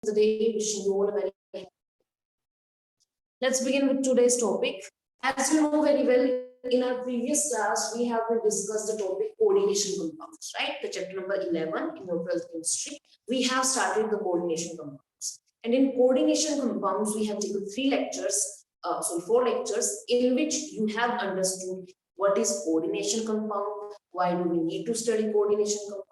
the day. Wishing you all a very happy. Let's begin with today's topic. As you know very well, in our previous class, we have discussed the topic coordination compounds, right? The chapter number 11 in your 12th chemistry. We have started the coordination compounds. And in coordination compounds, we have taken four lectures in which you have understood what is coordination compound, why do we need to study coordination compound.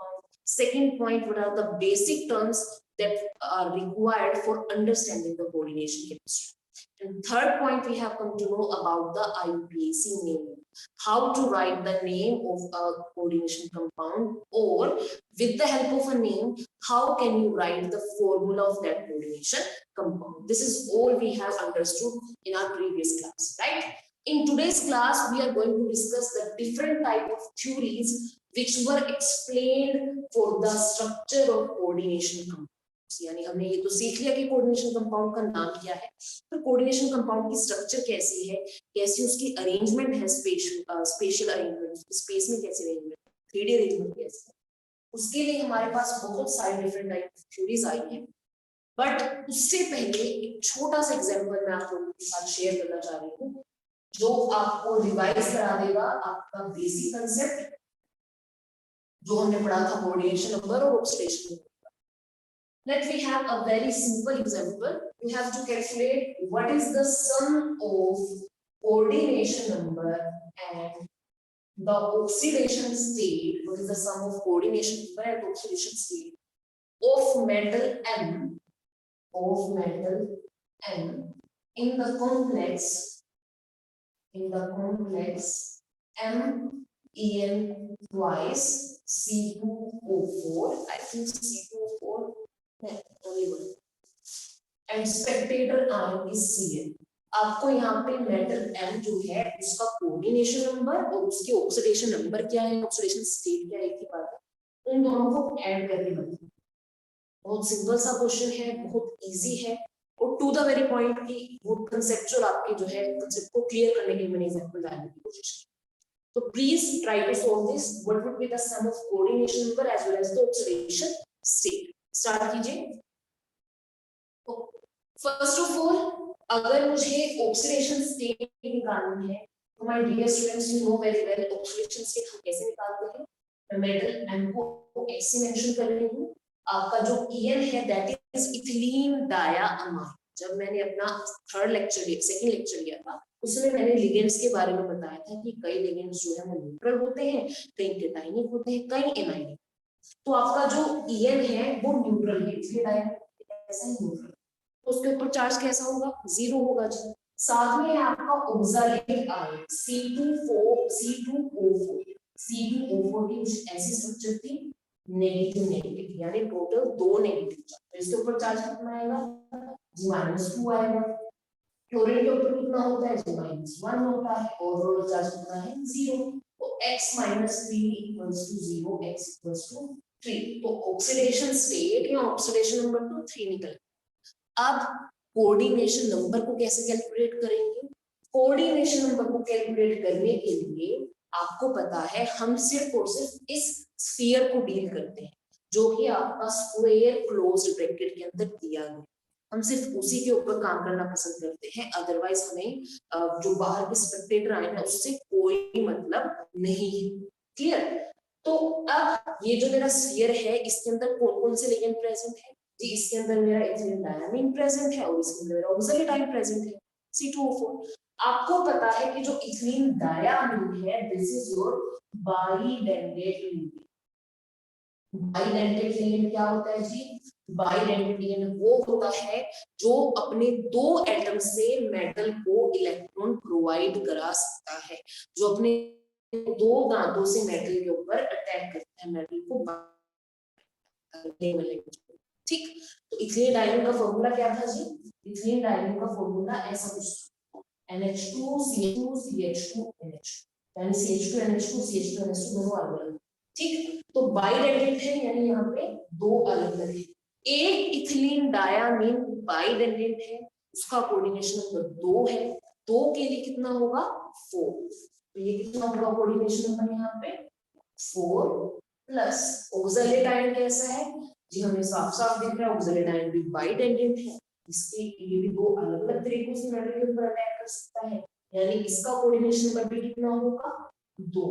Second point, what are the basic terms that are required for understanding the coordination chemistry. And third point, we have come to know about the IUPAC name, how to write the name of a coordination compound, or with the help of a name, how can you write the formula of that coordination compound. This is all we have understood in our previous class, right? In today's class, we are going to discuss the different type of theories which were explained for the structure of coordination compound. यानी हमने ये तो सीख लिया कि coordination compound का नाम क्या है, तो कोऑर्डिनेशन कंपाउंड की स्ट्रक्चर कैसी है, कैसी उसकी अरेंजमेंट है, स्पेशल अरेंजमेंट, स्पेस में कैसे अरेंजमेंट, 3D अरेंजमेंट कैसे, उसके लिए हमारे पास बहुत सारे डिफरेंट टाइप ऑफ थ्योरीज आई हैं. बट उससे पहले एक छोटा सा एग्जांपल मैं आप लोगों के साथ शेयर करना चाह रही हूँ जो आपको रिवाइज करा देगा आपका बेसिक कंसेप्ट जो हमने पढ़ा था कोऑर्डिनेशन नंबर और oxidation number. Let me have a very simple example. You have to calculate what is the sum of coordination number and the oxidation state. What is the sum of coordination number and oxidation state of metal M in the complex MEn twice C2O4. I think C2O4. And spectator ion is Cl. आपको यहाँ पे metal M जो है उसका coordination number और उसके oxidation number क्या है, ऑक्सीडेशन स्टेट क्या है, एक ही बात है, उन दोनों को ऐड करके बताना. बहुत सिंपल सा क्वेश्चन है, बहुत इजी है और टू द वेरी पॉइंट की वो कंसेप्चुअल आपके जो है कंसेप्ट को क्लियर करने के लिए मैंने एग्जांपल डालने की कोशिश की. तो please try to solve this. What would be the sum of coordination number as well as the oxidation state. Start कीजिए. फर्स्ट ऑफ ऑल, अगर मुझे ऑक्सीडेशन स्टेट निकालनी है तो my dear students, you know very well oxidation state हम कैसे निकालते हैं. मैं मेटल M को ऐसे मेंशन कर रही हूँ. आपका जो EN है दैट इज इथिलीन डायामाइड. जब मैंने अपना सेकंड लेक्चर लिया था उसमें मैंने लिगेंड्स के बारे में बताया था कि कई लिगेंड्स जो है वो न्यूट्रल होते हैं, कई केटाइनिक होते हैं, कई एनाइनिक. तो आपका जो EN है वो न्यूट्रल है, इसलिए डायरेक्ट ऐसा ही न्यूट्रल. तो उसके ऊपर चार्ज कैसा होगा, जीरो होगा जी. साथ में आपका ऑक्सैलिक आयन C2O4 की कुछ ऐसी स्ट्रक्चर थी नेगेटिव, यानी टोटल दो नेगेटिव चार्ज. तो इसके ऊपर चार्ज कितना आएगा, -2 आएगा. क्लोरीन के ऊपर कितना होता है, -1 होता है. ओवरऑल चार्ज कितना है, 0. तो x - 3 = 0, x = 3. तो ऑक्सीडेशन स्टेट या ऑक्सीडेशन नंबर तो 3 निकल. अब कोऑर्डिनेशन नंबर को कैसे कैलकुलेट करेंगे. कोऑर्डिनेशन नंबर को कैलकुलेट करने के लिए आपको पता है हम सिर्फ और सिर्फ इस स्फीयर को डील करते हैं जो कि आपका स्क्वायर क्लोज्ड ब्रैकेट के अंदर दिया गया. हम सिर्फ उसी के ऊपर काम करना पसंद करते हैं. अदरवाइज हमें जो बाहर के स्पेक्टेटर आए हैं उससे कोई मतलब नहीं है. क्लियर. तो अब ये जो मेरा स्फीयर है इसके अंदर कौन कौन से लिगेंड प्रेजेंट है जी. इसके अंदर मेरा इथिलीन डायमीन प्रेजेंट है और इसके अंदर मेरा ऑक्सैलिक आयन प्रेजेंट है C2O4. आपको पता है कि जो इथिलीन डायमीन है this is your bidentate ligand. Bidentate ligand क्या होता है जी. बाइडेंटेट लिगेंड वो होता है जो अपने दो एटम से मेटल को इलेक्ट्रॉन प्रोवाइड करा सकता है, जो अपने दो दांतों से मेटल के ऊपर अटैक करता है, मेटल को. ठीक. तो इथिलीन डायमीन का फॉर्मूला क्या था जी. इथिलीन डायमीन का फॉर्मूला ऐसा कुछ था, NH2 CH2 CH2 NH2, यानी CH2 NH2 CH2 NH2 दोनों अलग. ठीक. तो बाइडेंटेट है यानी यहाँ पे दो अलग अलग है. एक इथिलीन डायमीन बाइडेंटेट है, उसका कोऑर्डिनेशन नंबर 2 है. 2 के लिए कितना होगा, 4. तो ये कितना होगा कोऑर्डिनेशन नंबर यहाँ पे 4 प्लस ऑक्सैलिक आयन कैसा है जी हमें साफ साफ दिख रहा है ऑक्सिलेट आयन भी बाइडेंडेंट है, इसके ये भी दो अलग अलग तरीकों से मेटल के ऊपर अटैक कर सकता है, यानी इसका कोऑर्डिनेशन नंबर भी कितना होगा 2,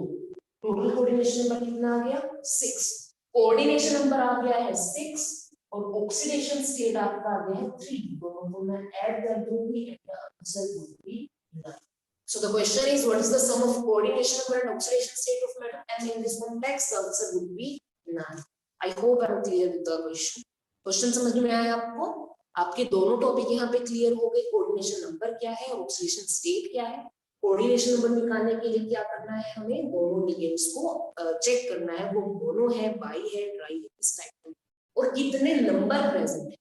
टोटल कोऑर्डिनेशन नंबर कितना आ गया 6, कोऑर्डिनेशन नंबर आ गया है 6 और ऑक्सीडेशन स्टेट आपका आ गया है 3, दोनों को मैं ऐड कर दूंगी and the answer would be 9. So the question is, what is the sum of coordination number and oxidation state of metal? And in this context, the answer would be 9. I hope I am clear with the question. Question समझ में आया आपको? आपके दोनों topic यहाँ पे clear हो गए, कोऑर्डिनेशन नंबर क्या है और ऑक्सीडेशन स्टेट क्या है. कोऑर्डिनेशन नंबर निकालने के लिए क्या करना है, हमें दोनों लिगेंड्स को चेक करना है, वो मोनो है, बाई है, ट्राई है, इस टाइप में, और कितने नंबर प्रेजेंट है.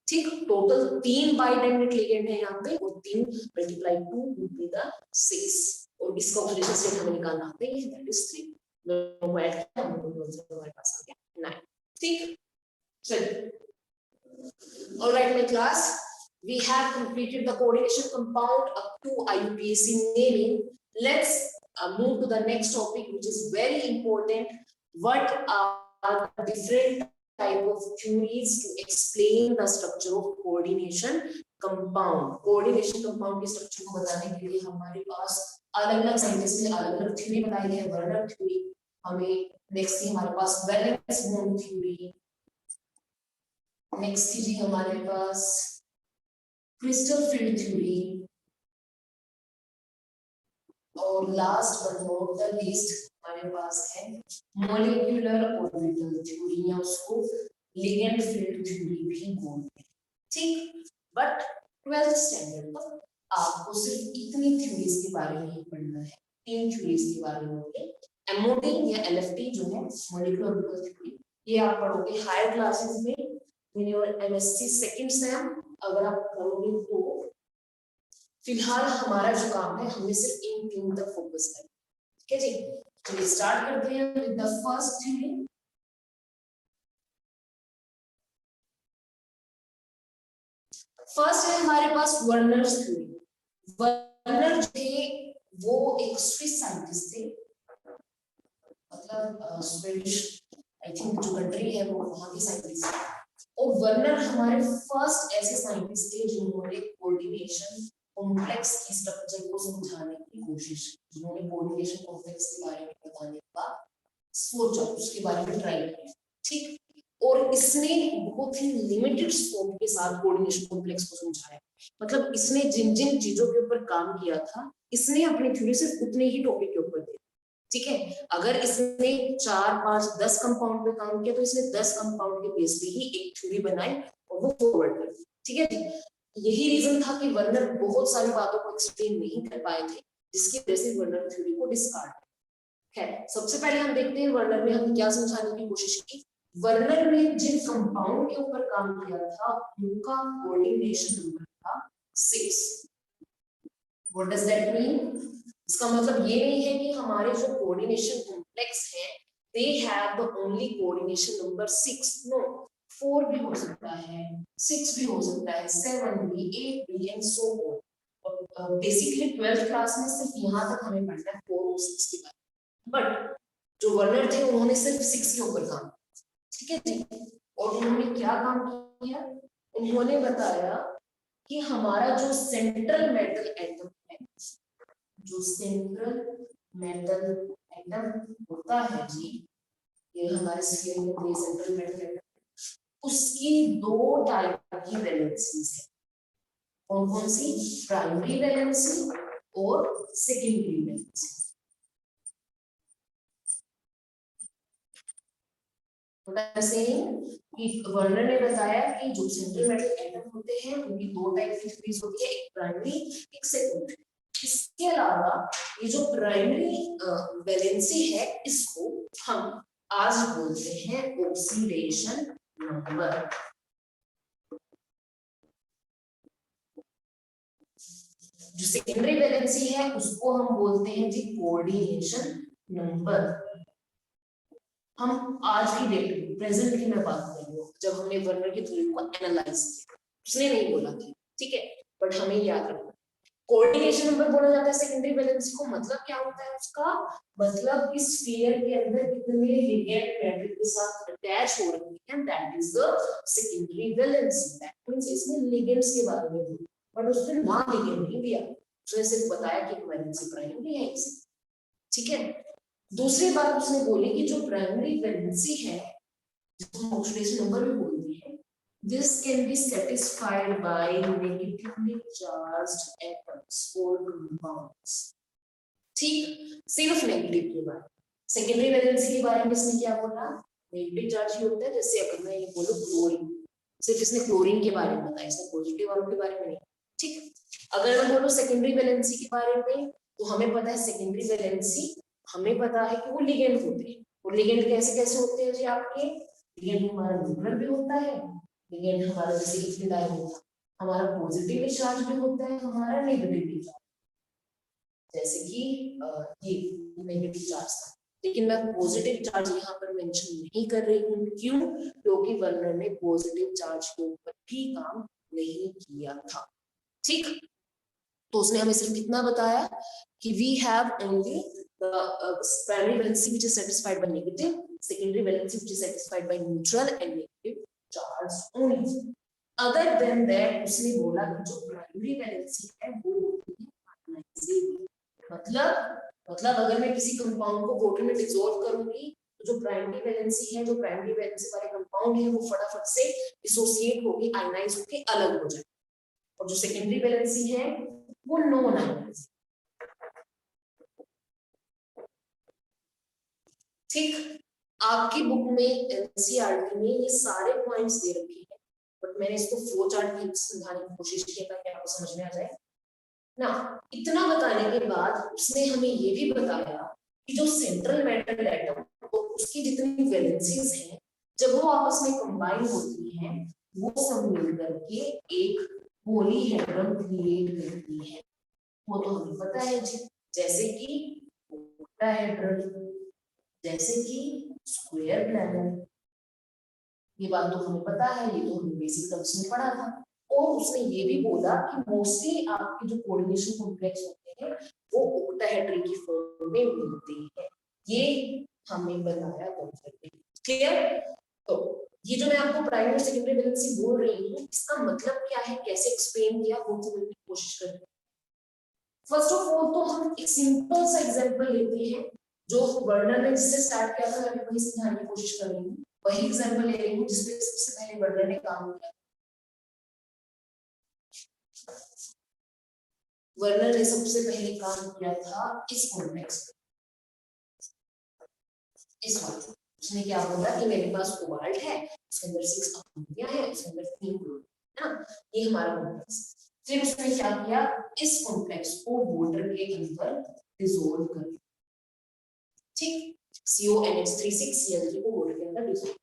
ठीक, टोटल 3 बाइडेंडेंट लिगेंड है यहाँ पे, और 3 मल्टीप्लाई 2 वुड बी द 6, और इसका ऑक्सीडेशन स्टेट हमें निकालना आता है, दैट इज 3. दोनों ऐड किया हमारे पास आ गया 9. ठीक, चलिए. Alright, my class, we have completed the coordination compound up to IUPAC naming. Let's move to the next topic, which is very important. What are the different type of theories to explain the structure of coordination compound? Coordination compound के structure को बताने के लिए हमारे पास अलग-अलग scientist ने अलग-अलग theory बताई है. वर्नर थ्योरी, हमें नेक्स्ट थी हमारे पास वैलेंस बॉन्ड थ्योरी, नेक्स्ट थी जी हमारे पास क्रिस्टल फील्ड थ्योरी, और last but not the least हमारे पास है मॉलिक्यूलर ऑर्बिटल थ्योरी, या उसको लिगेंड फील्ड थ्योरी भी बोलते हैं. ठीक, बट 12th स्टैंडर्ड तक आपको सिर्फ इतनी थ्योरीज के बारे में ही पढ़ना है. 3 थ्योरीज के बारे में होंगे. एमओटी या एलएफटी जो है मॉलिक्यूलर ऑर्बिटल थ्योरी, ये आप पढ़ोगे हायर क्लासेस में in your MSc second same. अगर आप करोगे तो फिलहाल हमारा जो काम है, हमें सिर्फ इन 3 तक फोकस करना है. ठीक है जी, चलिए स्टार्ट करते हैं with the first theory. First है हमारे पास वर्नर्स थ्योरी. वर्नर थे वो एक स्विस साइंटिस्ट थे, मतलब स्वीडिश आई थिंक जो कंट्री है वो वहां के साइंटिस्ट थे. और वर्नर हमारे फर्स्ट ऐसे साइंटिस्ट थे जिन्होंने कोऑर्डिनेशन कॉम्प्लेक्स की स्ट्रक्चर को समझाने की कोशिश, जिन्होंने कोऑर्डिनेशन कॉम्प्लेक्स के बारे में बताने का सोचा, उसके बारे में ट्राई किया. ठीक, और इसने बहुत ही लिमिटेड स्कोप के साथ कोऑर्डिनेशन कॉम्प्लेक्स को समझाया. मतलब इसने जिन जिन चीजों के ऊपर काम किया था, इसने अपनी थ्योरी सिर्फ उतने ही टॉपिक के ऊपर दी. ठीक है, अगर इसने 4, 5, 10 कंपाउंड पे काम किया तो इसने 10 कंपाउंड के बेस पे ही एक थ्योरी बनाई और वो फॉरवर्ड कर दी. ठीक है, यही रीजन था कि वर्नर बहुत सारी बातों को एक्सप्लेन नहीं कर पाए थे, जिसकी वजह से वर्नर थ्योरी को डिस्कार्ड है. सबसे पहले हम देखते हैं वर्नर ने हमें क्या समझाने की कोशिश की. वर्नर ने जिन कंपाउंड के ऊपर काम किया था उनका कोऑर्डिनेशन नंबर था 6. What does that mean? इसका मतलब ये नहीं है कि हमारे जो कोऑर्डिनेशन कॉम्प्लेक्स है they have the only coordination number 6. No, 4 भी हो सकता है, 6 भी हो सकता है, 7 भी, 8 भी एंड सो ऑन. और बेसिकली 12th क्लास में सिर्फ यहाँ तक हमें पढ़ना है 4 और 6 के बारे में. बट जो वर्नर थे उन्होंने सिर्फ 6 के ऊपर काम. ठीक है जी, और उन्होंने क्या काम किया? उन्होंने बताया कि हमारा जो सेंट्रल मेटल एटम है, जो सेंट्रल मेटल एटम होता है जी, ये हमारे स्फीयर में सेंट्रल मेटल एटम, उसकी 2 टाइप की वैलेंसीज है. कौन कौन सी? प्राइमरी वैलेंसी और सेकेंडरी वैलेंसी. वर्नर ने बताया कि जो सेंट्रल मेटल एटम होते हैं उनकी 2 टाइप की थ्योरीज होती है, एक प्राइमरी एक सेकेंडरी. इसके अलावा ये जो प्राइमरी वैलेंसी है इसको हम आज बोलते हैं ऑक्सीडेशन नंबर. जो सेकेंडरी वैलेंसी है उसको हम बोलते हैं जी कोऑर्डिनेशन नंबर. हम आज की डेट में प्रेजेंट की मैं बात कर रही हूँ, जब हमने वर्नर की थ्योरी को एनालाइज किया, उसने नहीं बोला था. ठीक है, बट हमें याद रखना कोऑर्डिनेशन नंबर बोला जाता है सेकेंडरी वैलेंसी को। मतलब क्या होता है उसका, मतलब इस स्फीयर के अंदर कितने लिगेंड मैट्रिक्स के साथ अटैच हो रही है, that is the secondary valency. That means इसमें लिगेंड्स के बारे में बोला, बट उसने ना लिगेंड नहीं दिया, उसने सिर्फ बताया कि वैलेंसी प्राइमरी है इसे, ठीक है। दूसरी बात उसने बोली कि जो प्राइमरी वैलेंसी है, जिसको ऑक्सीडेशन नंबर भी बोलते हैं, this can be satisfied by negatively charged atoms or compounds। ठीक, सिर्फ नेगेटिव के बारे में। सेकेंडरी वैलेंसी के बारे में इसने क्या बोला, नेगेटिव चार्ज ही होता है। जैसे अगर मैं ये बोलूं क्लोरीन, सिर्फ इसने क्लोरीन के बारे में बताया, इसने पॉजिटिव वालों के बारे में नहीं, ठीक। अगर मैं बोलूं सेकेंडरी वैलेंसी के बारे में, तो हमें पता है सेकेंडरी वैलेंसी, हमें पता है कि वो लिगेंड होते हैं। और लिगेंड कैसे कैसे होते हैं जी आपके, लिगेंड हमारा न्यूट्रल भी होता है, लिगेंड हमारा जैसे इथाइल होता है, हमारा पॉजिटिवली चार्ज भी होता है, हमारा नेगेटिवली चार्ज, जैसे कि ये नेगेटिव चार्ज था। लेकिन मैं पॉजिटिव चार्ज यहाँ पर मेंशन नहीं कर रही हूँ, क्यों, क्योंकि वर्नर ने पॉजिटिव चार्ज के ऊपर भी काम नहीं किया था, ठीक। तो उसने हमें सिर्फ कितना बताया कि we have only primary valency which is satisfied by negative, secondary valency which is satisfied by neutral and negative charge only. Other than that उसने बोला कि जो प्राइमरी वैलेंसी है वो होती है आयनाइजेबल। मतलब अगर मैं किसी कंपाउंड को वाटर में डिसॉल्व करूंगी, तो जो प्राइमरी वैलेंसी है, जो प्राइमरी वैलेंसी वाले कंपाउंड है, वो फटाफट से डिसोसिएट होगी, आयनाइज होके अलग हो जाए। और जो सेकेंडरी वैलेंसी है वो नॉन आयनाइज, ठीक। आपकी बुक में एनसीईआरटी में ये सारे पॉइंट्स दे रखे हैं, बट मैंने इसको फ्लो चार्ट में समझाने की कोशिश की ताकि आपको समझ में आ जाए ना। इतना बताने के बाद उसने हमें ये भी बताया कि जो सेंट्रल मेटल एटम तो उसकी जितनी वैलेंसीज हैं, जब वो आपस में कंबाइन होती हैं, वो सब मिलकर के एक पॉलीहेड्रल क्रिएट करती है। वो तो हमें पता है जी, जैसे कि ओक्टाहेड्रल, जैसे कि स्क्वायर प्लैनेट, ये बात तो हमें पता है, ये तो हमने बेसिक टर्म्स में पढ़ा था। और उसने ये भी बोला कि मोस्टली आपके जो कोऑर्डिनेशन कॉम्प्लेक्स होते हैं वो ओक्टाहेड्रल की फॉर्म में मिलते हैं, ये हमें बताया कॉन्सेप्ट, क्लियर। तो ये जो मैं आपको प्राइमरी और सेकेंडरी वैलेंसी बोल रही हूँ, इसका मतलब क्या है, कैसे एक्सप्लेन किया, वो समझने की कोशिश करते हैं। फर्स्ट ऑफ ऑल तो हम एक सिंपल सा एग्जांपल लेते हैं, जो वर्नर ने जिससे स्टार्ट किया था, मैं वही समझाने की कोशिश कर रही हूँ, वही एग्जांपल ले रही हूँ जिसपे सबसे पहले वर्नर ने काम किया। वर्नर ने सबसे पहले काम किया था इस कॉम्प्लेक्स पे, इस वाले। उसने क्या बोला कि मेरे पास कोबाल्ट है, उसके अंदर 6 अमोनिया है, उसके अंदर 3 क्लोरीन है ना, ये हमारा कॉम्प्लेक्स। फिर उसने क्या किया, इस कॉम्प्लेक्स को वाटर के अंदर डिसॉल्व कर दिया, ठीक। CONH3 को वाटर के अंदर dissolve.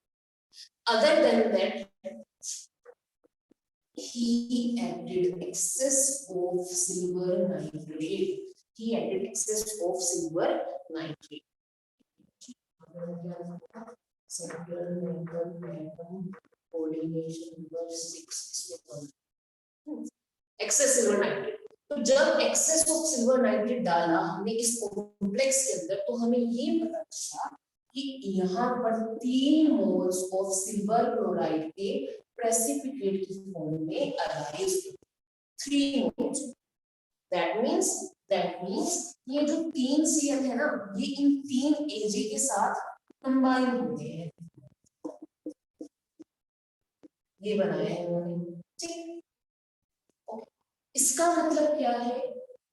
Other than that he added excess of silver nitrate. He added excess of silver nitrate. Excess silver nitrate. तो जब एक्सेस ऑफ सिल्वर नाइट्रेट डाला हमने इस कॉम्प्लेक्स के अंदर, तो हमें ये पता चला कि यहाँ पर 3 मोल्स ऑफ सिल्वर क्लोराइड के प्रेसिपिटेट की फॉर्म में अराइज, 3 मोल्स। दैट मींस ये जो 3 Cl है ना, ये इन 3 Ag के साथ कंबाइन होते हैं, ये बनाया है उन्होंने, ठीक। इसका मतलब क्या है,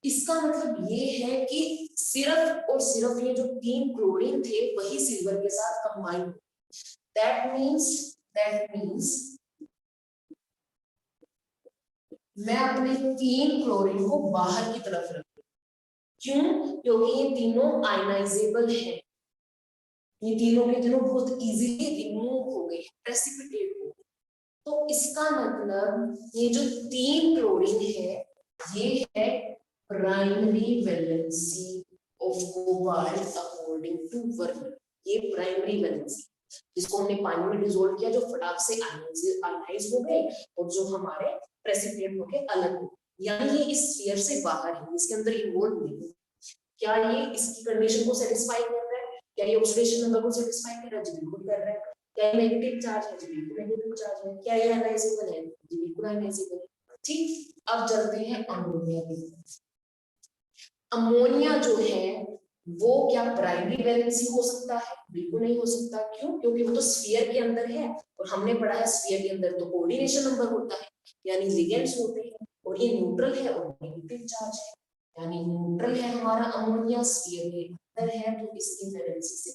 इसका मतलब ये है कि सिर्फ और सिर्फ ये जो 3 क्लोरीन थे वही सिल्वर के साथ कंबाइन। दैट मींस मैं अपने 3 क्लोरीन को बाहर की तरफ रखूं, क्यों, क्योंकि ये तीनों आयनाइजेबल है, ये तीनों के तीनों बहुत इजीली रिमूव हो गए, प्रेसिपिटेट हो गए। तो इसका मतलब ये जो 3 क्लोरीन है, ये है primary valency of cobalt according to Werner. ये प्राइमरी वैलेंसी, जिसको हमने पानी में डिसॉल्व किया, जो फटाक से आयनाइज हो गए और जो हमारे प्रेसिपिटेट होके अलग हो। यानी ये इस स्फीयर से बाहर है, इसके अंदर इन्वॉल्व नहीं है। क्या ये इसकी कंडीशन को सेटिस्फाई कर रहा है? क्या ये ऑक्सीडेशन नंबर को सेटिस्फाई कर रहा है? जी बिल्कुल कर रहा है। क्या ये नेगेटिव चार्ज है? जी बिल्कुल नेगेटिव चार्ज है। क्या ये आयनाइजेबल है? जी बिल्कुल आयनाइजेबल है। ठीक, अब चलते हैं अमोनिया की तरफ। अमोनिया जो है वो क्या प्राइमरी वैलेंसी हो सकता है? बिल्कुल नहीं हो सकता। क्यों? क्योंकि वो तो स्फीयर के अंदर है, और हमने पढ़ा है स्फीयर के अंदर तो कोऑर्डिनेशन नंबर होता है, यानी लिगेंड्स होते हैं, और ये न्यूट्रल है और नेगेटिव चार्ज है, यानी न्यूट्रल है हमारा अमोनिया, स्फीयर के अंदर है, तो इसकी वैलेंसी से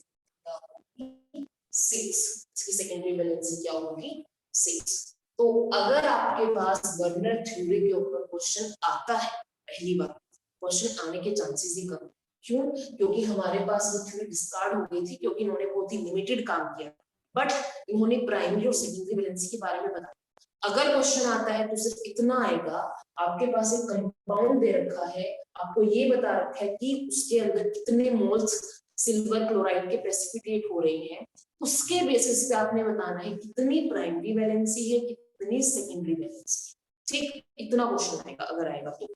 6, इसकी सेकेंडरी वैलेंसी क्या होगी? 6। तो अगर आपके पास वर्नर थ्योरी के ऊपर क्वेश्चन आता है, पहली बार क्वेश्चन आने के चांसेस ही कम। क्यों? क्योंकि हमारे पास वो थ्योरी डिस्कार्ड हो गई थी, क्योंकि इन्होंने बहुत ही लिमिटेड काम किया, बट इन्होंने प्राइमरी और सेकेंडरी वैलेंसी के बारे में बताया। अगर क्वेश्चन आता है तो सिर्फ इतना आएगा, आपके पास एक कंपाउंड दे रखा है, आपको ये बता रखा है कि उसके अंदर कितने मोल्स सिल्वर क्लोराइड के प्रेसिपिटेट हो रहे हैं, उसके बेसिस पे आपने बताना है कितनी प्राइमरी वैलेंसी है, कितनी सेकेंडरी वैलेंसी। ठीक, इतना क्वेश्चन आएगा अगर आएगा तो।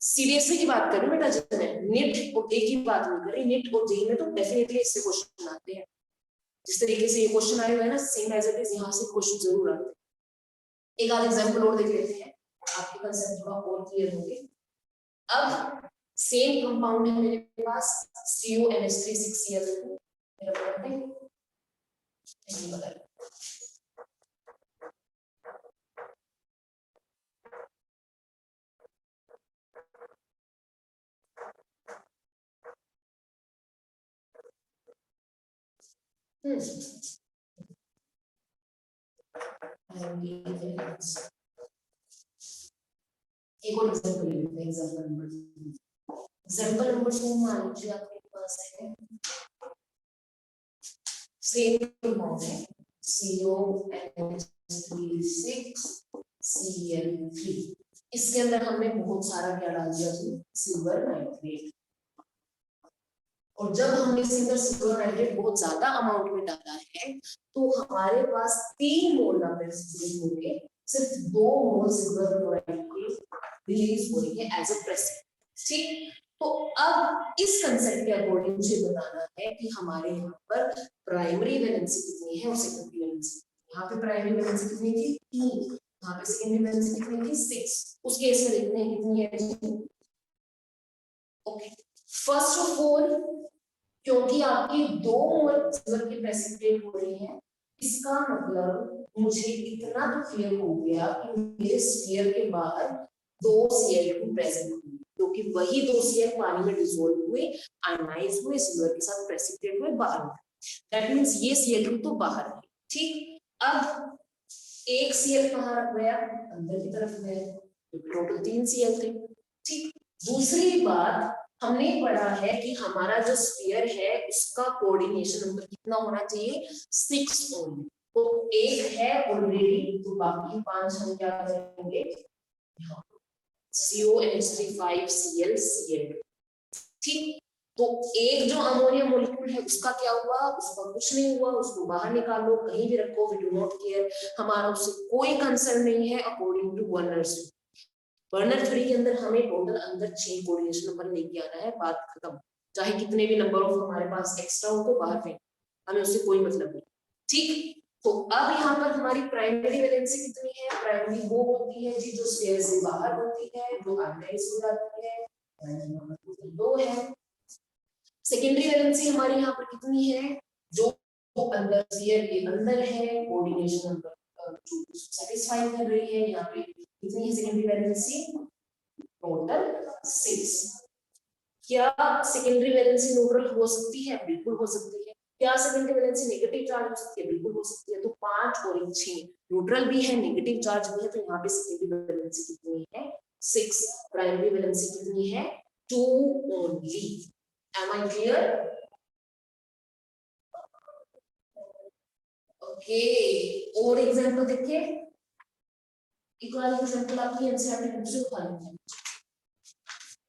सीरियसली की बात करूं बेटा, जितने नीट और जे की बात नहीं करी, नीट और जे में तो डेफिनेटली इससे क्वेश्चन आते हैं। जिस तरीके से ये क्वेश्चन आए हुए हैं ना, सेम एज इट इज यहाँ से क्वेश्चन जरूर आते हैं। एक आध एग्जांपल और देख लेते हैं, आपके कंसेप्ट थोड़ा और क्लियर होंगे। अब सेम कंपाउंड है मेरे पास, CuNH3 6Cl2, मेरा पढ़ते हैं नहीं पता। एक और एग्जांपल लेते हैं, एग्जांपल नंबर 2 मान लीजिए आपके पास है सेम कंपाउंड है CuNH3 6Cl3। इसके अंदर हमने बहुत सारा क्या डाल दिया जी? Silver nitrate. और जब हमने इसके अंदर सिल्वर नाइट्रेट बहुत ज्यादा अमाउंट में डाला है, तो हमारे पास 3 मोल का प्रेसिपिटेट होंगे, सिर्फ 2 मोल सिल्वर क्लोराइड की रिलीज हो रही है एज अ प्रेसिपिटेट। ठीक, तो अब इस कंसेप्ट के अकॉर्डिंग मुझे बताना है कि हमारे यहाँ पर प्राइमरी वैलेंसी कितनी है और सेकेंडरी वैलेंसी। यहाँ पे प्राइमरी वैलेंसी कितनी थी? 3। यहाँ पे सेकेंडरी वैलेंसी कितनी थी? 6। उस केस में देखते हैं कितनी है। ओके, फर्स्ट ऑफ ऑल क्योंकि आपकी 2 मोल सिल्वर की प्रेसिपिटेट हो रही है, इसका मतलब मुझे इतना तो क्लियर हो गया कि मेरे स्फीयर के बाहर 2 Cl2 प्रेजेंट होंगे, क्योंकि वही 2 Cl पानी में डिसॉल्व हुए, आयनाइज हुए, सिल्वर के साथ प्रेसिपिटेट हुए, बाहर। दैट मींस ये Cl2 तो बाहर है। ठीक, अब एक Cl कहां गया? अंदर की तरफ गया, टोटल 3 Cl थे। ठीक, दूसरी बात हमने पढ़ा है कि हमारा जो स्फीयर है उसका कोऑर्डिनेशन नंबर कितना होना चाहिए? 6 ओनली। तो एक है ऑलरेडी, तो बाकी 5 हम क्या करेंगे? CuNH3 5Cl ठीक, तो एक जो अमोनिया मॉलिक्यूल है उसका क्या हुआ? उसका कुछ नहीं हुआ, उसको बाहर निकालो, कहीं भी रखो, वी डू नॉट केयर, हमारा उससे कोई कंसर्न नहीं है according to Werner's. Werner theory के अंदर हमें टोटल अंदर 6 कोऑर्डिनेशन नंबर लेके आना है, बात खत्म। चाहे कितने भी नंबर ऑफ हमारे पास एक्स्ट्रा हो तो बाहर फेंक, हमें उससे कोई मतलब नहीं। ठीक, तो अब यहाँ पर हमारी प्राइमरी वैलेंसी कितनी है? प्राइमरी वो होती है जी जो स्फीयर से बाहर होती है, जो आयनाइज हो जाती है, 2 है। सेकेंडरी वैलेंसी हमारी यहाँ पर कितनी है? जो अंदर स्फीयर के अंदर है, कोऑर्डिनेशन नंबर जो सेटिस्फाई कर रही है, यहाँ पे कितनी है सेकेंडरी वैलेंसी? टोटल 6। क्या सेकेंडरी वैलेंसी न्यूट्रल हो सकती है? बिल्कुल हो सकती है। क्या सेकेंडरी वैलेंसी नेगेटिव चार्ज हो सकती है? बिल्कुल हो सकती है। तो 5 और 6 न्यूट्रल भी है, नेगेटिव चार्ज भी है, तो यहाँ पे सेकेंडरी वैलेंसी कितनी है? 6। प्राइमरी वैलेंसी कितनी है? 2 only. Am I clear? Okay, और एग्जांपल देखिए, एक और एग्जांपल आपकी एनसीईआरटी बुक से उठा लीजिए।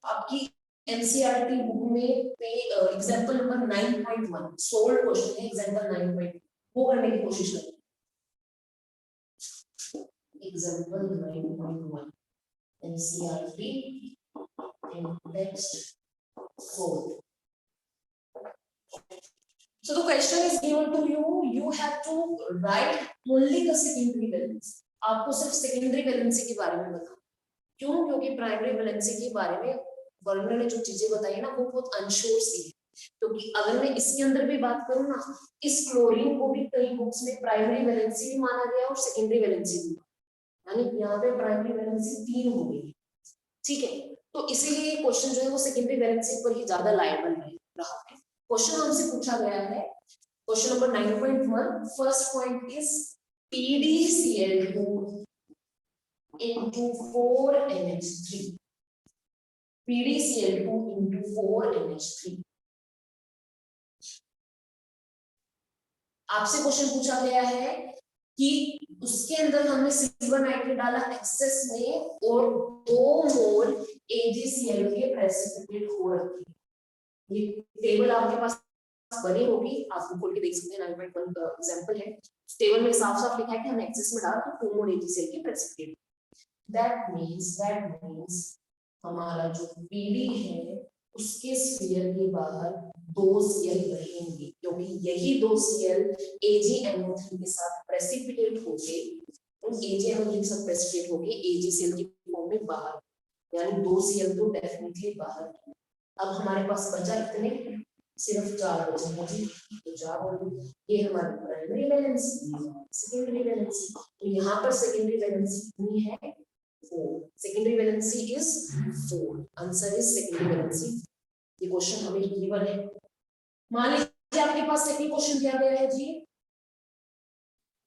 आपकी एनसीईआरटी बुक में पे एग्जांपल नंबर 9.1 सोल्व क्वेश्चन है, एग्जांपल 9.1 वो करने की कोशिश करें। Example 9.1 NCERT in text 4. So the question is given to you. You have to write only the secondary valence. आपको सिर्फ सेकेंडरी वैलेंसी के बारे में बताना। क्यों? क्योंकि प्राइमरी वैलेंसी के बारे में वर्णन ने जो चीजें बताई ना वो बहुत अनश्योर सी है। क्योंकि अगर मैं इसके अंदर भी बात करूं ना, इस क्लोरीन को भी कई बुक्स में प्राइमरी वैलेंसी भी माना गया और सेकेंडरी वैलेंसी भी, यानी यहाँ पे प्राइमरी वैलेंसी 3 हो गई। ठीक है, तो इसीलिए क्वेश्चन जो है वो सेकेंडरी वैलेंसी पर ही ज्यादा लायबल रहा है। क्वेश्चन हमसे पूछा गया है, question number 9.1, first point is PDCl2 into 4NH3, PDCl2 into 4NH3। आपसे क्वेश्चन पूछा गया है कि उसके अंदर हमने सिल्वर नाइट्रेट डाला एक्सेस में और 2 मोल AgCl के प्रेसिपिटेट हो रखी है। ये टेबल आपके पास बनी होगी, आप खोल के देख सकते हैं। 9.1 का एग्जांपल है। टेबल में साफ-साफ लिखा है कि हमने एक्सेस में डाला तो 2 मोल AgCl के प्रेसिपिटेट। दैट मींस हमारा जो PD है उसके स्फीयर के बाहर 2 Cl रहेंगे, क्योंकि यही 2 Cl AgNO3 के साथ प्रेसिपिटेट होके AgNO3 के साथ प्रेसिपिटेट होके AgCl की फॉर्म में बाहर, यानी 2 Cl तो डेफिनेटली बाहर। अब हमारे पास बचा कितने? सिर्फ 4 बचे हैं जी। तो 4 और ये हमारी प्राइमरी वैलेंसी, सेकेंडरी वैलेंसी। तो यहाँ पर सेकेंडरी वैलेंसी कितनी है? 4। Secondary valency is 4। Answer is secondary valency. ये क्वेश्चन हमें गिवन है। मान लीजिए आपके पास सेकंड क्वेश्चन क्या गया है जी,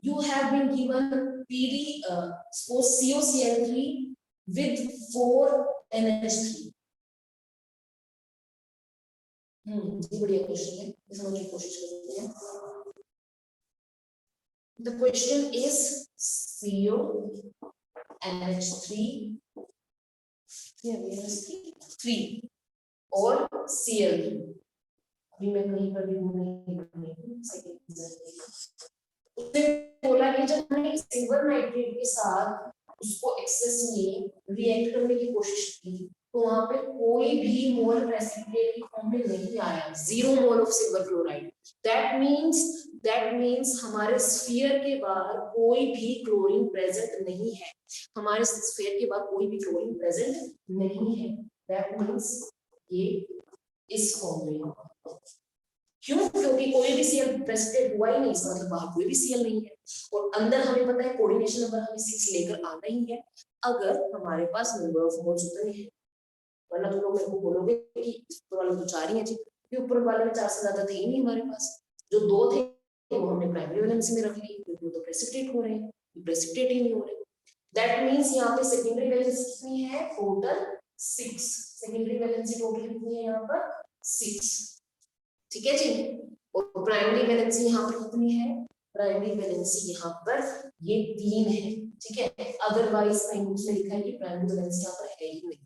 you have been given PD suppose COCl3 with 4NH3। ये बढ़िया क्वेश्चन है, समझने की कोशिश करते हैं। The question is CONH3 और Cl3। अभी मैं कहीं पर भी उसने बोला कि जब हमने सिल्वर नाइट्रेट के साथ उसको एक्सेस में रिएक्ट करने की कोशिश की तो वहां पे कोई भी मोल प्रेसिपिटेट की फॉर्म में नहीं आया, 0 mole of silver chloride. That means हमारे स्फीयर के बाहर कोई भी क्लोरीन प्रेजेंट नहीं है। हमारे स्फीयर के बाहर कोई भी क्लोरीन प्रेजेंट नहीं है। दैट मींस ये इस फॉर्म में। क्यों? क्योंकि कोई भी Cl प्रेसिपिटेट हुआ ही नहीं, इसका मतलब बाहर कोई भी Cl नहीं है। और अंदर हमें पता है कोऑर्डिनेशन नंबर हमें 6 लेकर आना ही है अगर हमारे पास नंबर ऑफ मोल्स उतने हैं। वरना तो लोग मेरे को बोलोगे कि ऊपर वाले तो 4 ही हैं जी, क्योंकि ऊपर वाले में 4 से ज्यादा थे ही नहीं हमारे पास। जो 2 थे वो हमने प्राइमरी वैलेंसी में रख लिए, क्योंकि वो तो प्रेसिपिटेट हो रहे हैं, प्रेसिपिटेट ही नहीं हो रहे। दैट मींस यहाँ पे सेकेंडरी वैलेंसी कितनी है? टोटल 6। सेकेंडरी वैलेंसी टोटल कितनी है यहाँ पर? 6। ठीक है जी। और प्राइमरी वैलेंसी यहाँ पर कितनी है? प्राइमरी वैलेंसी यहाँ पर ये 3 है। ठीक है, अदरवाइज कहीं उसमें लिखा है कि प्राइमरी वैलेंसी यहाँ पर है ही नहीं।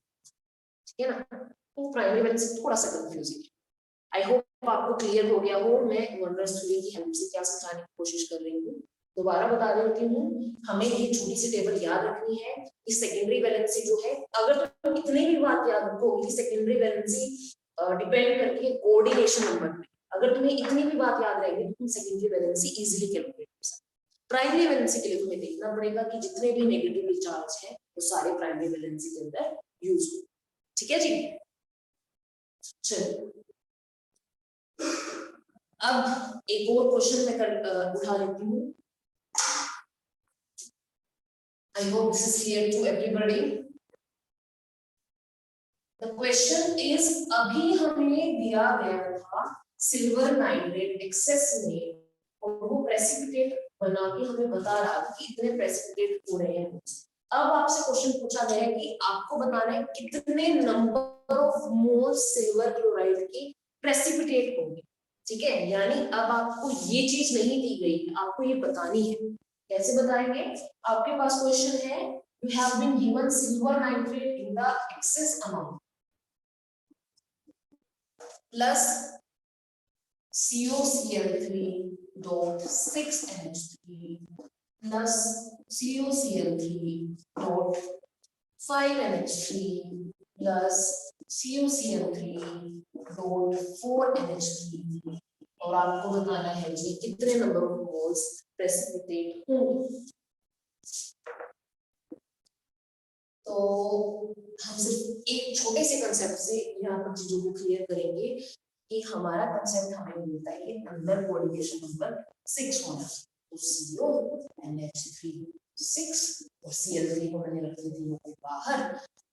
ठीक है ना, तो प्राइमरी वैलेंसी थोड़ा सा कंफ्यूजिंग है। आई होप आपको क्लियर हो गया हो। मैं वंडर स्टूडेंट की हेल्प से क्या समझाने की कोशिश कर रही हूँ दोबारा बता देती हूँ। हमें ये छोटी सी टेबल याद रखनी है कि सेकेंडरी वैलेंसी जो है, अगर तुम इतनी भी बात याद रखोगे कि सेकेंडरी वैलेंसी डिपेंड करती है कोऑर्डिनेशन नंबर पे, अगर तुम्हें इतनी भी बात याद रहेगी तो तुम सेकेंडरी वैलेंसी इजीली कैलकुलेट कर सकते। प्राइमरी वैलेंसी के लिए तुम्हें देखना पड़ेगा कि जितने भी नेगेटिवली चार्ज है वो सारे प्राइमरी वैलेंसी के अंदर यूज हो। ठीक है जी। चलो अब एक और क्वेश्चन मैं उठा लेती हूँ। I hope this is clear to everybody. The question is, अभी हमें दिया गया था सिल्वर नाइट्रेट एक्सेस में और वो प्रेसिपिटेट बना के हमें बता रहा था कि इतने प्रेसिपिटेट हो रहे हैं। अब आपसे क्वेश्चन पूछा गया है कि आपको बताना है कितने number of mole silver chloride के प्रेसिपिटेट होंगे। ठीक है, यानी अब आपको ये चीज नहीं दी गई, आपको ये बतानी है। कैसे बताएंगे? आपके पास क्वेश्चन है, you have been given silver nitrate in the excess amount plus COCl3 dot 6NH3 plus COCl3 dot 5NH3 plus CuCl3 dot 4NH3 और आपको बताना है जी कितने नंबर ऑफ मोल्स प्रेसिपिटेट होंगे। तो हम सिर्फ एक छोटे से कंसेप्ट से यहाँ पर चीजों को क्लियर करेंगे कि हमारा कंसेप्ट हमें मिलता है कि अंदर कोऑर्डिनेशन नंबर 6 होना, तो CuNH3 6 और Cl3 को मैंने रख दिया है बाहर।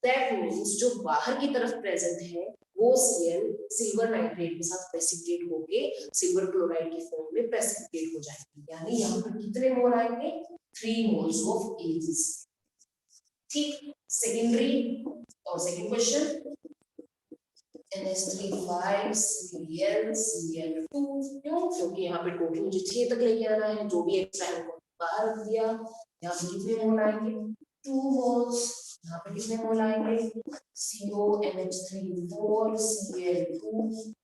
दैट मींस जो बाहर की तरफ प्रेजेंट है वो Cl सिल्वर नाइट्रेट के साथ प्रेसिपिटेट होके सिल्वर क्लोराइड के फॉर्म में प्रेसिपिटेट हो जाएंगे, यानी यहाँ पर कितने मोल आएंगे 3 मोल्स ऑफ Ag। ठीक, सेकेंडरी और second question NH3 5 Cl Cl2 क्यों, क्योंकि यहाँ पे टोटल मुझे 6 तक लेके आना है, जो भी एक्स्ट्रा है वो बाहर रख दिया। यहाँ पे कितने मोल आएंगे 2 मोल्स, यहाँ पे कितने मोल आएंगे CONH3 4 Cl2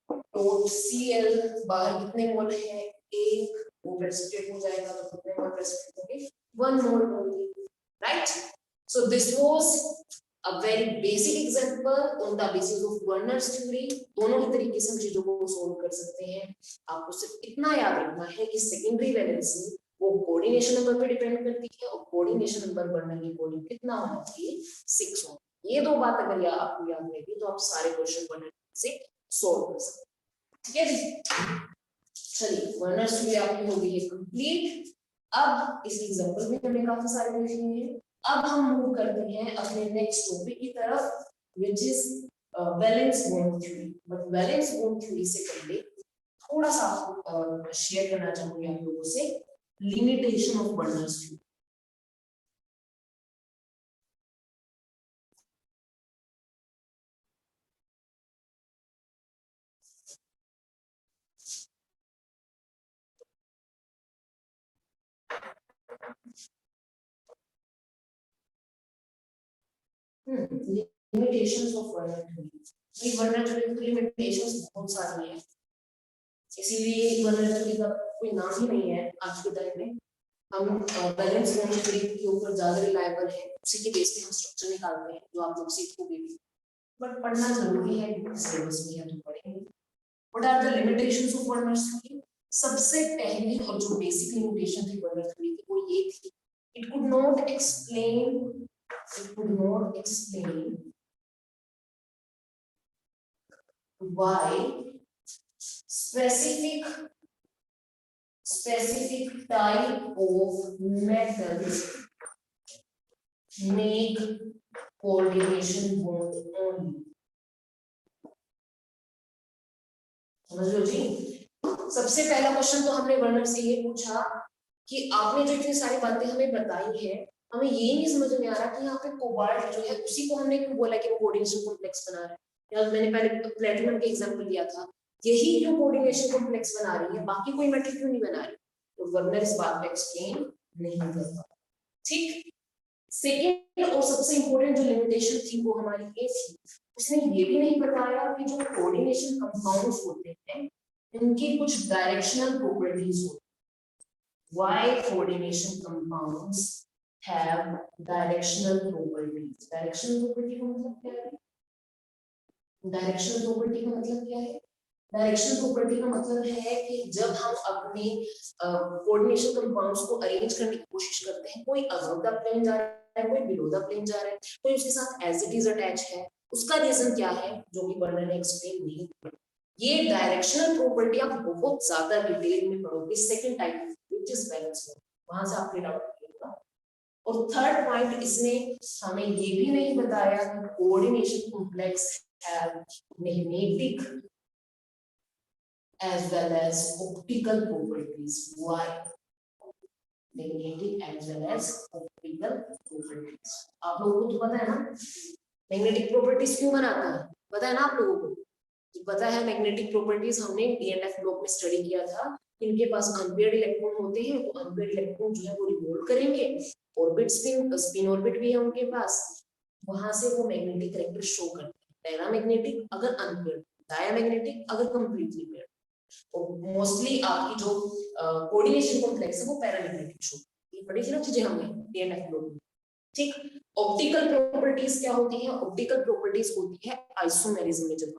तो Cl बाहर कितने मोल है 1, वो प्रेसिपिटेट हो जाएगा तो कितने मोल प्रेसिपिटेट होंगे 1 मोल होंगे, right. So this was a very basic example on the basis of Werner's theory। दोनों ही तरीके से हम चीजों को सोल्व कर सकते हैं। आपको सिर्फ इतना याद रखना है कि सेकेंडरी वैलेंसी वो कोऑर्डिनेशन नंबर पे डिपेंड करती है और कोऑर्डिनेशन नंबर वर्नर के अकॉर्डिंग कितना होना चाहिए 6 होना। ये दो बात अगर आपको याद रहेगी तो आप सारे क्वेश्चन वर्नर से सोल्व कर सकते हैं, ठीक है जी। चलिए वर्नर्स थ्योरी आपकी हो गई है कंप्लीट। अब इस एग्जांपल में हमें काफी सारे क्वेश्चन हैं। अब हम मूव करते हैं अपने नेक्स्ट टॉपिक की तरफ which is valence bond theory. But valence bond theory से पहले थोड़ा सा आपको शेयर करना चाहूंगी आप लोगों से limitation of Werner's theory. Limitations of Werner theory. ये वर्नर थ्योरी की लिमिटेशंस बहुत सारी हैं, इसीलिए वर्नर थ्योरी का कोई नाम ही नहीं है आज के टाइम में। हम बैलेंस बॉन्ड थ्योरी के ऊपर ज्यादा रिलायबल है, उसी के बेस पे हम स्ट्रक्चर निकालते हैं जो आप लोग सीखोगे भी, बट पढ़ना जरूरी है क्योंकि सिलेबस में है तो पढ़ेंगे। What are the limitations of Werner theory? सबसे पहली और जो बेसिक लिमिटेशन थी वर्नर थ्योरी की वो ये थी, it could not explain why specific type of metals make coordination bond only। समझ लो जी। सबसे पहला क्वेश्चन तो हमने वर्नर से ये पूछा कि आपने जो इतनी सारी बातें हमें बताई है, हमें ये नहीं समझ में आ रहा कि यहाँ पे कोबाल्ट जो है उसी को हमने क्यों बोला कि वो कोऑर्डिनेशन कॉम्प्लेक्स बना रहा है। या मैंने पहले प्लेटिनम के एग्जांपल लिया था, यही जो कोऑर्डिनेशन कॉम्प्लेक्स बना रही है, बाकी कोई मेटल क्यों नहीं बना रही? तो वर्नर इस बात को एक्सप्लेन नहीं करता। ठीक, सेकेंड और सबसे इंपॉर्टेंट जो लिमिटेशन थी वो हमारी ये थी, उसने ये भी नहीं बताया कि जो कोऑर्डिनेशन कंपाउंड्स होते हैं उनकी कुछ डायरेक्शनल प्रॉपर्टीज होती हैं। Why coordination compounds have directional properties? Directional property का मतलब क्या है? डायरेक्शनल प्रॉपर्टी का मतलब क्या है? डायरेक्शनल प्रॉपर्टी का मतलब है कि जब हम अपने कोऑर्डिनेशन कंपाउंड्स को अरेंज करने की कोशिश करते हैं, कोई अबव द प्लेन जा रहा है, कोई बिलो द प्लेन जा रहा है, कोई उसके साथ एज इट इज अटैच है, उसका रीजन क्या है जो कि वर्नर ने एक्सप्लेन नहीं किया। ये डायरेक्शनल प्रॉपर्टी आप बहुत ज्यादा डिटेल में पढ़ोगे second type which is valence bond, वहां से आपके डाउट क्लियर होगा। और थर्ड पॉइंट इसने हमें ये भी नहीं बताया कि coordination complex have magnetic as well as optical properties। Why? Magnetic as well as optical properties। आप लोगों को तो पता है ना मैग्नेटिक प्रॉपर्टीज क्यों बनाता है, पता है ना आप लोगों को? पता है मैग्नेटिक प्रॉपर्टीज हमने डीएनएफ ब्लॉक में स्टडी किया था। इनके पास अनपेयर्ड इलेक्ट्रॉन होते हैं, तो अनपेयर्ड इलेक्ट्रॉन जो है वो रिवॉल्व करेंगे, ऑर्बिट स्पिन ऑर्बिट भी है उनके पास, वहां से वो मैग्नेटिक कैरेक्टर शो करते हैं। पैरामैग्नेटिक अगर अनपेयर्ड, डायमैग्नेटिक अगर कंप्लीटली पेयर्ड। और मोस्टली आपकी जो कोऑर्डिनेशन कॉम्प्लेक्स है वो पैरामैग्नेटिक शो, ये बड़ी सी चीजें हमने डीएनएफ ब्लॉक में। ठीक, ऑप्टिकल प्रॉपर्टीज क्या होती है? ऑप्टिकल प्रॉपर्टीज होती है आइसोमेरिज्म में। जब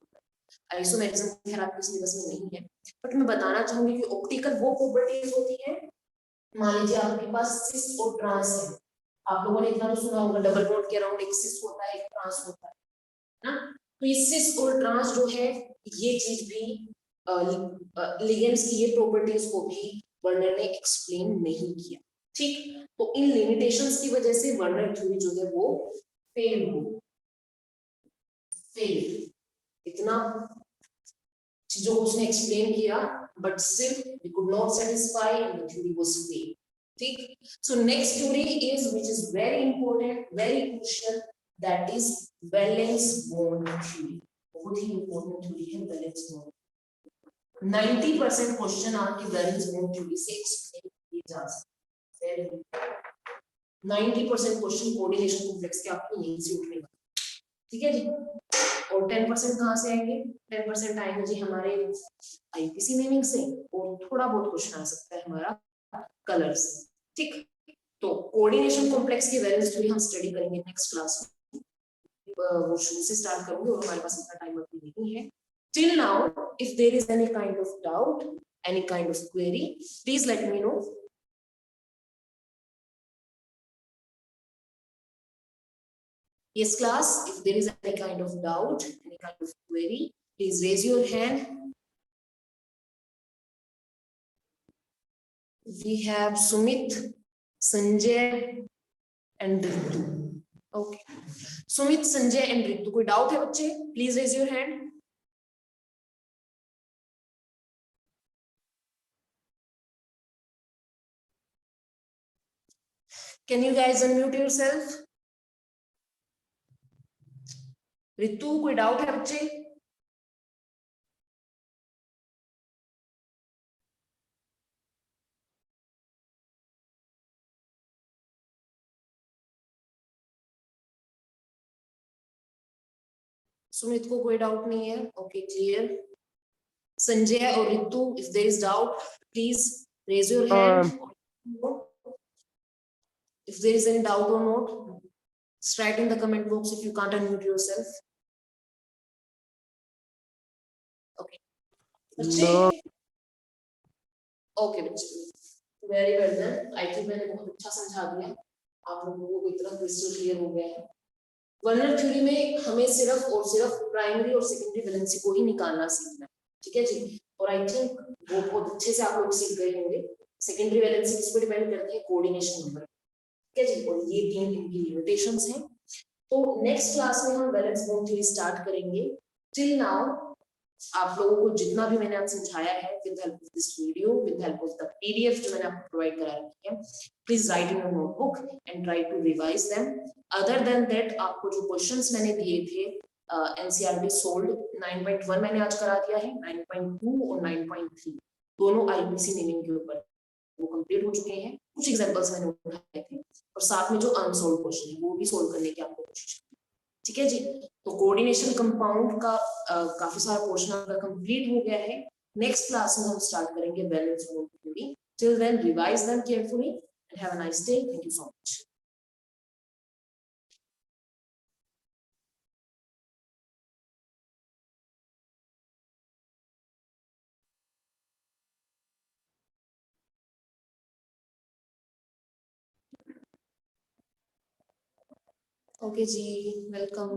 आइसोमेरिज्म खैर आपके सिलेबस में नहीं है, बट मैं बताना चाहूंगी कि ऑप्टिकल वो प्रॉपर्टीज होती है, मान लीजिए आपके पास सिस और ट्रांस है, आप लोगों ने इतना तो सुना होगा डबल बॉन्ड के अराउंड एक सिस होता है, एक ट्रांस होता है ना। तो ये सिस और ट्रांस जो है, ये चीज भी लिगेंड्स की ये प्रॉपर्टीज को भी वर्नर ने एक्सप्लेन नहीं किया। ठीक, तो इन लिमिटेशंस की वजह से वर्नर थ्योरी जो है वो फेल हो, फेल। इतना चीजों को उसने एक्सप्लेन किया, but still we could not satisfy and the theory was fail. ठीक, so next theory is which is very important, very crucial, that is valence bond theory. बहुत ही इंपॉर्टेंट थ्योरी है वैलेंस बॉन्ड। 90% क्वेश्चन आपके valence bond theory से explain किए जा सकते हैं। 90% क्वेश्चन कोऑर्डिनेशन कॉम्प्लेक्स के आपको यहीं से उठने वाले, ठीक है जी। और 10% कहाँ से आएंगे? 10% आएंगे जी हमारे आईपीसी नेमिंग से, और थोड़ा बहुत क्वेश्चन आ सकता है हमारा कलर से। ठीक, तो कोऑर्डिनेशन कॉम्प्लेक्स की वैलेंस थ्योरी हम स्टडी करेंगे नेक्स्ट क्लास में, वो शुरू से स्टार्ट करूंगी और हमारे पास इतना टाइम अभी नहीं है। Till now if there is any kind of doubt, any kind of query, please let me know. Yes, class, if there is any kind of doubt, any kind of query, please raise your hand. We have Sumit, Sanjay and Ritu. Okay. Sumit, Sanjay and Ritu, कोई doubt है बच्चे? Please raise your hand. Can you guys unmute yourself? Ritu, कोई doubt है बच्चे? सुमित को कोई doubt नहीं है? Okay, clear. संजय और Ritu, if there is doubt, please raise your hand. If there is any doubt or not, just write in the comment box if you can't unmute yourself. Okay. बच्चे? Okay बच्चे, very well done. I think मैंने बहुत अच्छा समझा दिया, आप लोगों को इतना क्रिस्टल क्लियर हो गया है। वर्नर थ्योरी में हमें सिर्फ और सिर्फ प्राइमरी और सेकेंडरी वैलेंसी को ही निकालना सीखना है, ठीक है जी। और आई थिंक वो बहुत अच्छे से आप लोग सीख गए होंगे। सेकेंडरी वैलेंसी किस पर डिपेंड करती है? कोऑर्डिनेशन नंबर, ठीक है जी। और ये तीन इनकी लिमिटेशंस हैं। तो नेक्स्ट क्लास में हम वैलेंस बॉन्ड थ्योरी स्टार्ट करेंगे। टिल नाउ आप लोगों को जितना भी मैंने आज समझाया है, with help of this video, with help of the PDF जो मैंने आपको प्रोवाइड करा रखी है, please write in your notebook and try to revise them. Other than that, आपको जो क्वेश्चंस मैंने दिए थे एनसीईआरटी सोल्ड 9.1 मैंने आज करा दिया है, 9.2 और 9.3 दोनों आईपीसी नेमिंग के ऊपर वो कंप्लीट हो चुके हैं। कुछ एग्जांपल्स मैंने उठाए थे, और साथ में जो अनसोल्व क्वेश्चन है वो भी सोल्व करने की आपको कोशिश, ठीक है जी। तो कोऑर्डिनेशन कंपाउंड का काफी सारा पोर्शन आपका कंप्लीट हो गया है। नेक्स्ट क्लास में हम स्टार्ट करेंगे valence bond theory. Till then revise them carefully and have a nice day. Thank you so much. Okay जी, वेलकम।